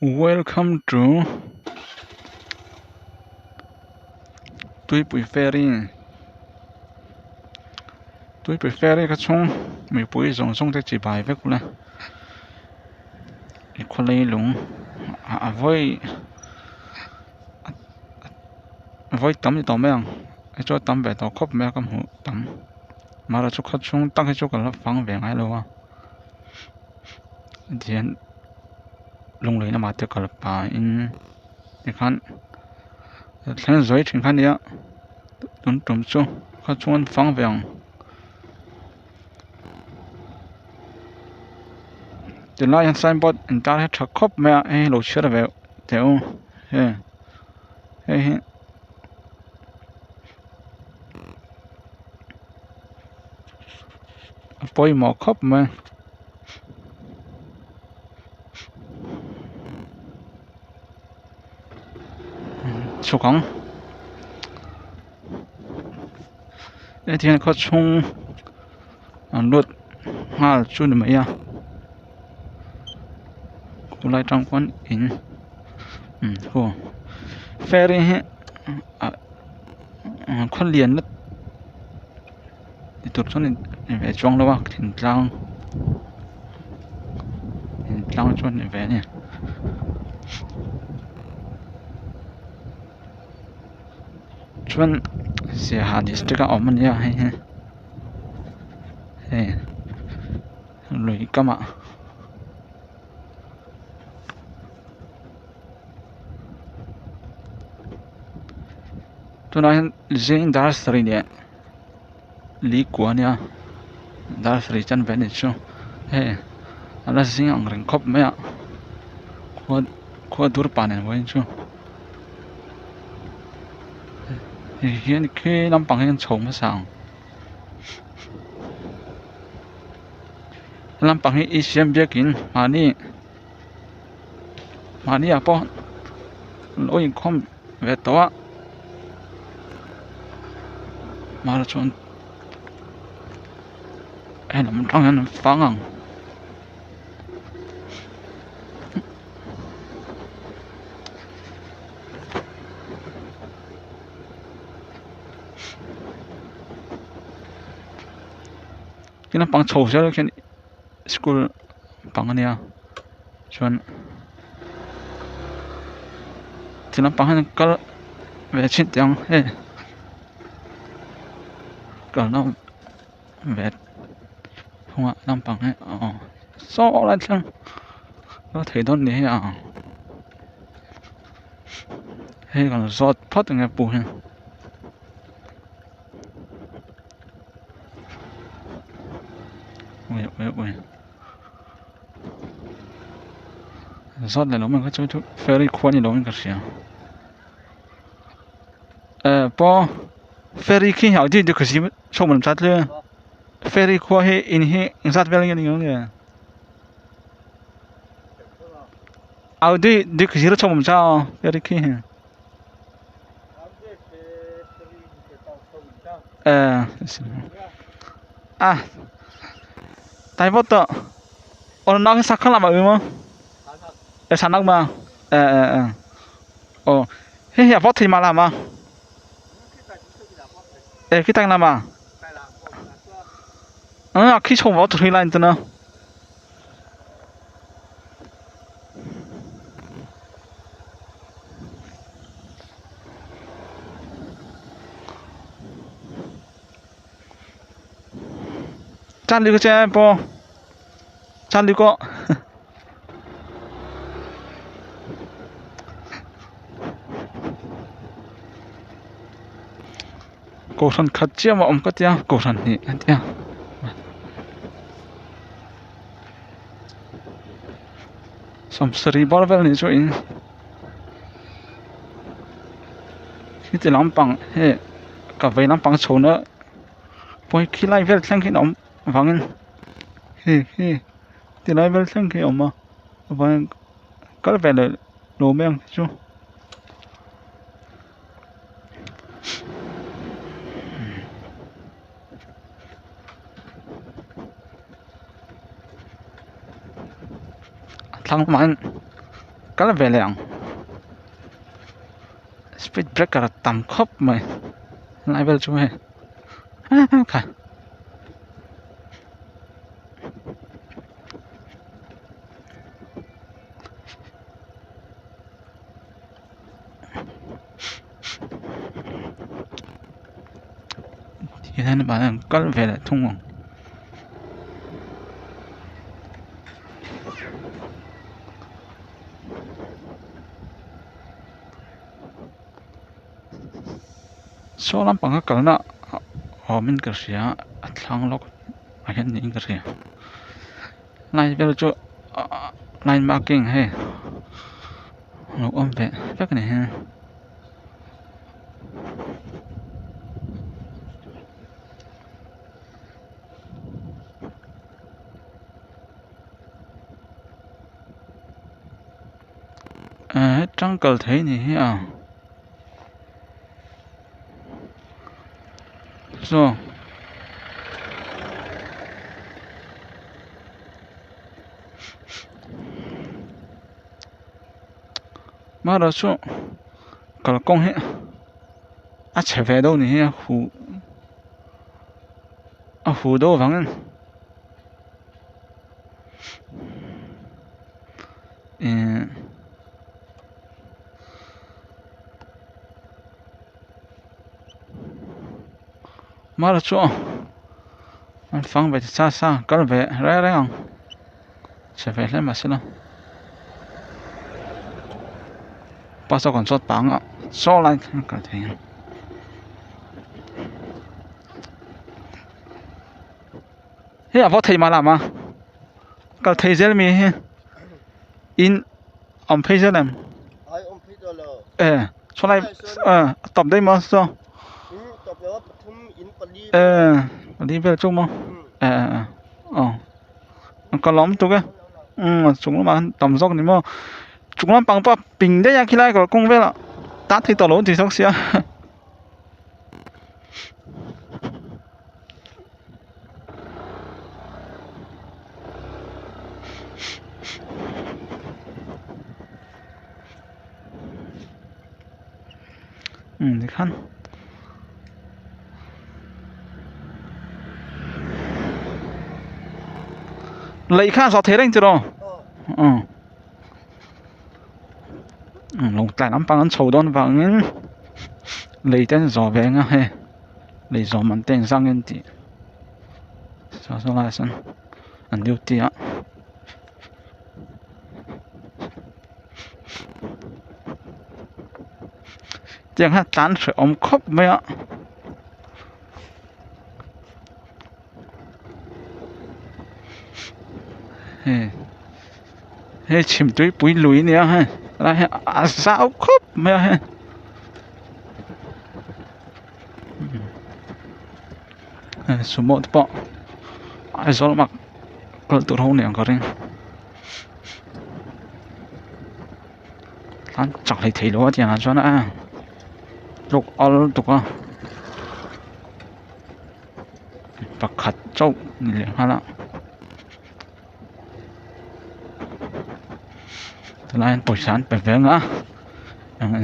Welcome to Tui Pui Ferry. Tui Pui Ferry cái chung mình bùi rong rong tới chỉ bài với cô là cô lấy lùng với tắm thì tắm mấy ang cho tắm về tàu khóc mấy cái hũ tắm mà là chỗ khách chung tăng cái chỗ cái là phẳng về ngay luôn à thì lùng lấy nó mà được cái là bài in thì khán thế rồi chuyện khán đi á đúng đúng chỗ khách chung phẳng về thì lại anh signboard anh ta hết chọc khóc mấy ai lối chơi về theo he he bôi mỏ khóc mà số không cái thiên khách chung luật ha chú này mấy à cô lại trong quán in cô ferry he con liền đó thì tụt xuống này về trong đâu à thỉnh trang cho này về nè chuan sẽ hà district ở mình ya hay lùi cắm ạ tôi nói riêng dar sri nè lý của nè dar sri chân về này chứ hay là riêng ông rình khóc mấy ạ qua dur pan này vậy chứ hiện khi năm bằng hiện trồng mà sang năm bằng hiện xem biết kín mà ni à po lối không về đó mà là chọn em làm trong em phăng à cái năm bằng trầu cho cái school bằng này à chọn thì năm bằng cái về chuyện tiếng hey còn nó về không ạ năm bằng ấy số là chăng có thể đó nhỉ à hay còn giọt thoát từ ngày bùn ui giọt này nó mình có chút ferry quan gì đó mình có gì po ferry khi hiểu thì được cái gì cho mình sát luôn ferry qua hay in sát về cái gì nữa đi được cái gì đó cho mình sao ferry khi tại what the nó sắc không làm mà mà sản năng mà thế hiện vót thì mà làm à cái tay làm à khi trồng vót thì lại nữa chăn đi cái xe po chăn đi có cổ thần khát chia mà ông có tia cổ thần thì ăn tia xong seri bảo vệ này cho in khi thì làm bằng he cả về làm bằng số nữa bôi khi lại về sang khi nóng vắng he thì lại về sang khi ông mà vắng có vẻ là đồ men chứ thằng mạnh cái về lẹng speed breaker tầm khóc mày lại về chú mày cả thì thế này bạn có về là thông không số lắm bằng cái nó họ mình cái gì á thằng lóc anh hiện những cái gì này về chú line marking hay nó ôm về cái này ha jungle thế này à rồi mà đó số cái công hệ chạy về đâu này湖đâu vắng mà đó số anh phăng về xa xa cái về ra ra không chạy về lên mà xem nào bắt sau còn số tăng á số lại cái thế thế à vợ thầy mà làm à cái thầy dễ mi in ông phải dễ làm số này tập đây mà sao đi về chung mà có lắm tụi cái chúng nó mà tầm dốc này mà chúng nó bằng pháp bình đấy khi lại có công việc là tát thì tao lỗi thì sốc xía thì khăn lấy khăn sao thế đấy chứ đâu lồng tại lắm bằng sầu đón vàng lấy tên gió về nghe hay lấy gió mình tên sang cái gì sao sao lại sân anh điêu tía tiếng hát tán sẽ ôm khóc mấy ạ hey chìm túi bụi lùi nè ha là sao khóc mấy ạ số một bỏ ai số mặc còn tụt hông nè có riêng anh chẳng thấy đó thì cho nó lục tụt à bạc khát châu liền ha lắm lại buổi sáng phải về ngã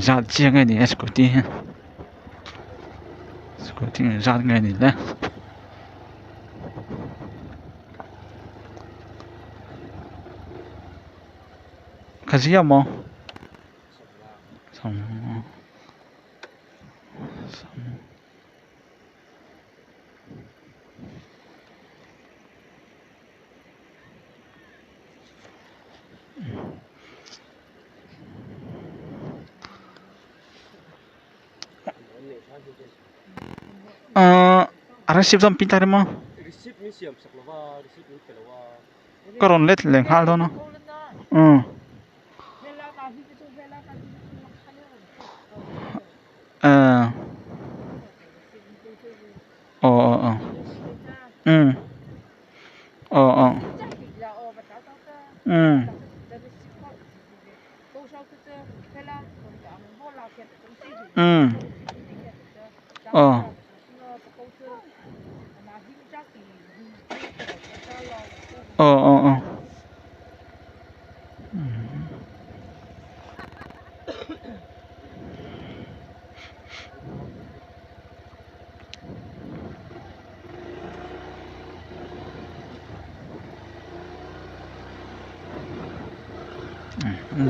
ra chia ngay đi scooty ra ngay đi đấy cái gì mà xong receive some pintar mo karon let leng hal do no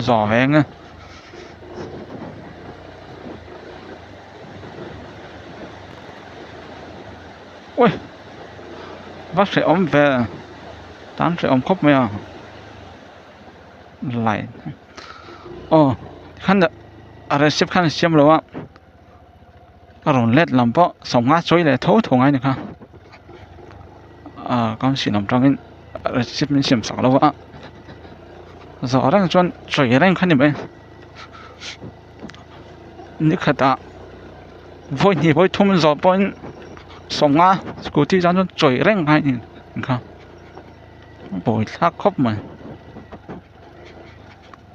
giỏ về nghe ui bác sĩ ốm về tán sẽ ốm khóc mày à lại ồ khăn được à ship khăn xiêm rồi á rồi lết làm bó sống ngã chối lại thấu thùng ai nữa ha à con xin làm trong cái ship mình xiêm sạc đâu á rõ ràng chuẩn trời ràng khăn đi vậy ní khát à vui nhỉ vui thum gió bọn sống ngã cụ thể ra chuẩn trời ràng hay nhỉ ha bồi thác khóc mà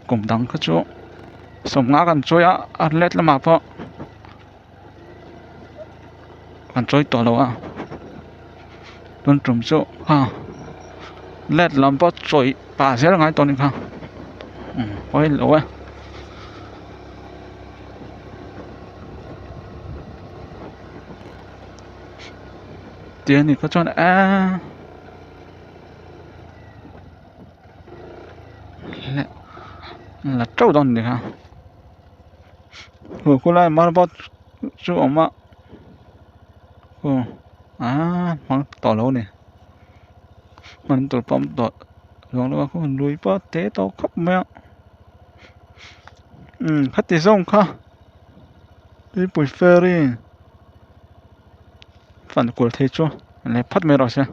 cùng đăng cái chỗ sống ngãกันช่วยอ่ะเล็ดละมาเพราะกันช่วยตัวเราอ่ะโดนจุ่มโซ่ฮะเล็ดลำเพราะช่วยป่าเสียแล้วไงตัวนี้ค่ะโอ้ยโอ้ยเดี๋ยวนี้ก็จนและละเจ้าตอนนี้ค่ะโอ้คุณไล่มาเพราะช่วยออกมาโอ้มันต่อแล้วเนี่ยมันตัวปั๊มต่อลองแล้วก็คุณลุยเพราะเตะต่อครับแมวคัดติส่งค่ะđi buổi ferry phản của thế chúa này phát mê rồi xem